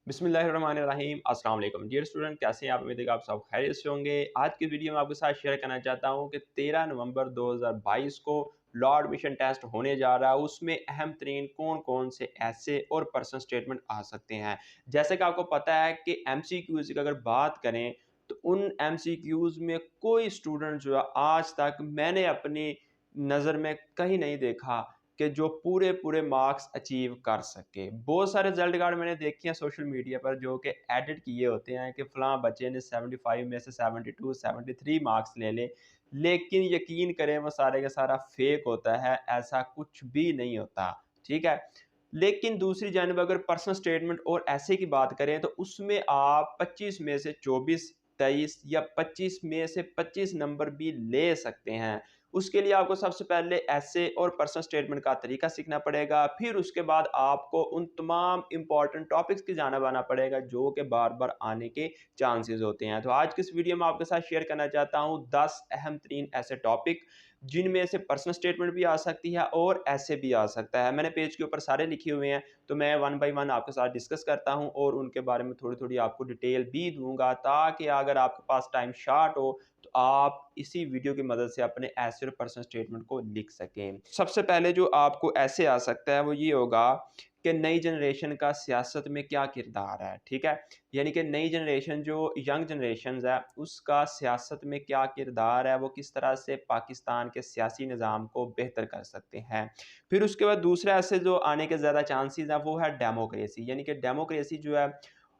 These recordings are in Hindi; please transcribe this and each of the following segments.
बिस्मिल्लाहिर्रहमानिर्रहीम अस्सलाम वालेकुम डियर स्टूडेंट, कैसे हैं आप? उम्मीद है कि आप सब खैरियत से होंगे। आज की वीडियो में आपके साथ शेयर करना चाहता हूं कि 13 नवंबर 2022 को लॉ एडमिशन टेस्ट होने जा रहा है। उसमें अहम तरीन कौन कौन से ऐसे और पर्सन स्टेटमेंट आ सकते हैं। जैसे कि आपको पता है कि एमसीक्यूज की अगर बात करें तो उन एमसीक्यूज में कोई स्टूडेंट जो है आज तक मैंने अपनी नज़र में कहीं नहीं देखा कि जो पूरे पूरे मार्क्स अचीव कर सके। बहुत सारे रिजल्ट कार्ड मैंने देखे हैं सोशल मीडिया पर जो कि एडिट किए होते हैं कि फ़लाँ बच्चे ने 75 में से 72 73 मार्क्स ले ले, लेकिन यकीन करें वो सारे का सारा फेक होता है, ऐसा कुछ भी नहीं होता, ठीक है? लेकिन दूसरी जानिब अगर पर्सनल स्टेटमेंट और ऐसे की बात करें तो उसमें आप 25 में से 24, 23 या 25 में से 25 नंबर भी ले सकते हैं। उसके लिए आपको सबसे पहले ऐसे और पर्सनल स्टेटमेंट का तरीका सीखना पड़ेगा। फिर उसके बाद आपको उन तमाम इम्पोर्टेंट टॉपिक्स की जानिब आना पड़ेगा जो कि बार-बार आने के चांसेस होते हैं। तो आज की इस वीडियो में आपके साथ शेयर करना चाहता हूँ 10 अहम तरीन ऐसे टॉपिक जिनमें से पर्सनल स्टेटमेंट भी आ सकती है और ऐसे भी आ सकता है। मैंने पेज के ऊपर सारे लिखे हुए हैं, तो मैं वन बाय वन आपके साथ डिस्कस करता हूँ और उनके बारे में थोड़ी-थोड़ी आपको डिटेल भी दूँगा ताकि अगर आपके पास टाइम शॉर्ट हो तो आप इसी वीडियो की मदद से अपने ऐसे और पर्सनल स्टेटमेंट को लिख सकें। सबसे पहले जो आपको ऐसे आ सकता है वो ये होगा कि नई जनरेशन का सियासत में क्या किरदार है, ठीक है? यानी कि नई जनरेशन जो यंग जनरेशन्स है उसका सियासत में क्या किरदार है, वो किस तरह से पाकिस्तान के सियासी निज़ाम को बेहतर कर सकते हैं। फिर उसके बाद दूसरा ऐसे जो आने के ज़्यादा चांसेस हैं वो है डेमोक्रेसी, यानी कि डेमोक्रेसी जो है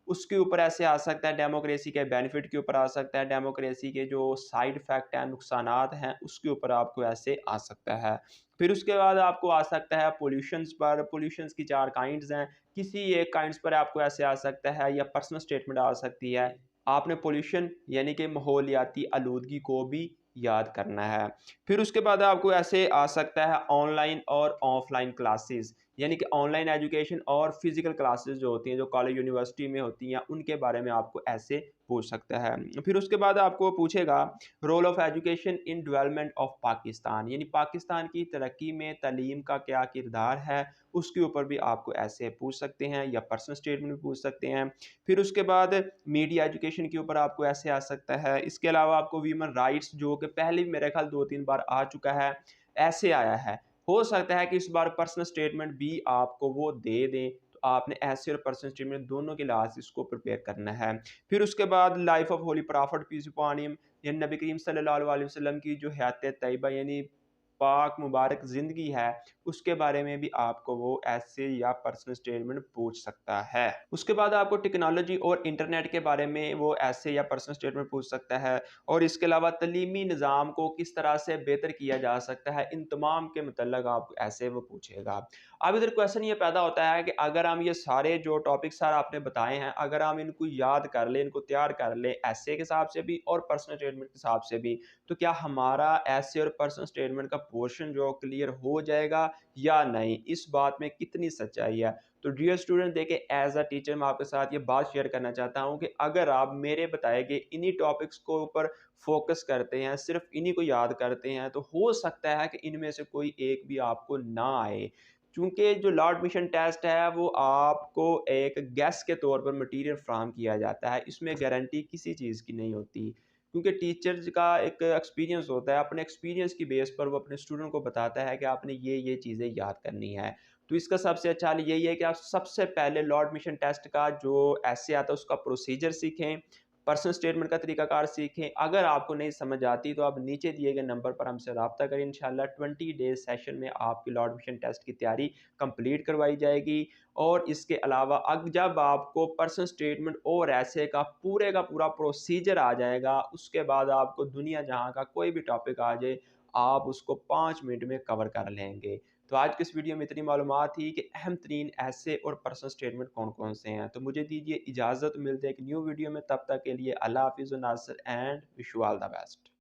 उसके ऊपर ऐसे आ सकता है, डेमोक्रेसी के बेनिफिट के ऊपर आ सकता है, डेमोक्रेसी के जो साइड इफ़ेक्ट हैं, नुकसानात हैं, उसके ऊपर आपको ऐसे आ सकता है। फिर उसके बाद आपको आ सकता है पॉल्यूशंस पर, पॉल्यूशंस की 4 काइंड्स हैं, किसी एक काइंड्स पर आपको ऐसे आ सकता है या पर्सनल स्टेटमेंट आ सकती है। आपने पॉल्यूशन यानी कि माहौलियाती आलूदगी को भी याद करना है। फिर उसके बाद आपको ऐसे आ सकता है ऑनलाइन और ऑफ़लाइन क्लासेस, यानी कि ऑनलाइन एजुकेशन और फिजिकल क्लासेस जो होती हैं, जो कॉलेज यूनिवर्सिटी में होती हैं, उनके बारे में आपको ऐसे पूछ सकता है। फिर उसके बाद आपको पूछेगा role of education in development of Pakistan, यानी पाकिस्तान की तरक्की में तालीम का क्या किरदार है, उसके ऊपर भी आपको ऐसे पूछ सकते हैं या पर्सनल स्टेटमेंट भी पूछ सकते हैं। फिर उसके बाद मीडिया एजुकेशन के ऊपर आपको ऐसे आ सकता है। इसके अलावा आपको ह्यूमन राइट्स जो कि पहले भी मेरे ख्याल 2-3 बार आ चुका है, ऐसे आया है। हो सकता है कि इस बार पर्सनल स्टेटमेंट भी आपको वो दे दें, तो आपने ऐसे और पर्सनल स्टेटमेंट दोनों के लिहाज से इसको प्रिपेयर करना है। फिर उसके बाद life of holy prophet piece upon him, यानी नबी करीम सल्लल्लाहु अलैहि वसल्लम की जो हयात तैयबा यानी पाक मुबारक ज़िंदगी है, उसके बारे में भी आपको वो ऐसे या पर्सनल स्टेटमेंट पूछ सकता है। उसके बाद आपको टेक्नोलॉजी और इंटरनेट के बारे में वो ऐसे या पर्सनल स्टेटमेंट पूछ सकता है और इसके अलावा तलीमी निज़ाम को किस तरह से बेहतर किया जा सकता है, इन तमाम के मतलब आपको ऐसे वो पूछेगा। अब इधर क्वेश्चन ये पैदा होता है कि अगर हम ये सारे जो टॉपिक सर आपने बताए हैं, अगर हम इनको याद कर लें, इनको तैयार कर लें ऐसे के हिसाब से भी और पर्सनल स्टेटमेंट के हिसाब से भी, तो क्या हमारा ऐसे और पर्सनल स्टेटमेंट का पोर्शन जो क्लियर हो जाएगा या नहीं? इस बात में कितनी सच्चाई है? तो डियर स्टूडेंट देखिए, एज़ अ टीचर मैं आपके साथ ये बात शेयर करना चाहता हूँ कि अगर आप मेरे बताए गए इन्हीं टॉपिक्स को ऊपर फ़ोकस करते हैं, सिर्फ़ इन्हीं को याद करते हैं, तो हो सकता है कि इनमें से कोई एक भी आपको ना आए। चूँकि जो लॉ एडमिशन टेस्ट है वो आपको एक गेस के तौर पर मटीरियल फ़राहम किया जाता है, इसमें गारंटी किसी चीज़ की नहीं होती। क्योंकि टीचर्स का एक एक्सपीरियंस होता है, अपने एक्सपीरियंस की बेस पर वो अपने स्टूडेंट को बताता है कि आपने ये चीज़ें याद करनी है। तो इसका सबसे अच्छा हल यही है कि आप सबसे पहले लॉ एडमिशन टेस्ट का जो ऐसे आता है उसका प्रोसीजर सीखें, पर्सनल स्टेटमेंट का तरीकाकार सीखें। अगर आपको नहीं समझ आती तो आप नीचे दिए गए नंबर पर हमसे राब्ता करें, इंशाल्लाह 20 डेज़ सेशन में आपकी लॉ एडमिशन टेस्ट की तैयारी कंप्लीट करवाई जाएगी। और इसके अलावा जब आपको पर्सनल स्टेटमेंट और ऐसे का पूरा प्रोसीजर आ जाएगा, उसके बाद आपको दुनिया जहाँ का कोई भी टॉपिक आ जाए, आप उसको 5 मिनट में कवर कर लेंगे। तो आज की इस वीडियो में इतनी मालूमात थी कि अहम तरीन ऐसे और पर्सनल स्टेटमेंट कौन-कौन से हैं। तो मुझे दीजिए इजाज़त, मिलते हैं एक न्यू वीडियो में, तब तक के लिए अल्लाह हाफ़िज़, Nasir and wish you all the best.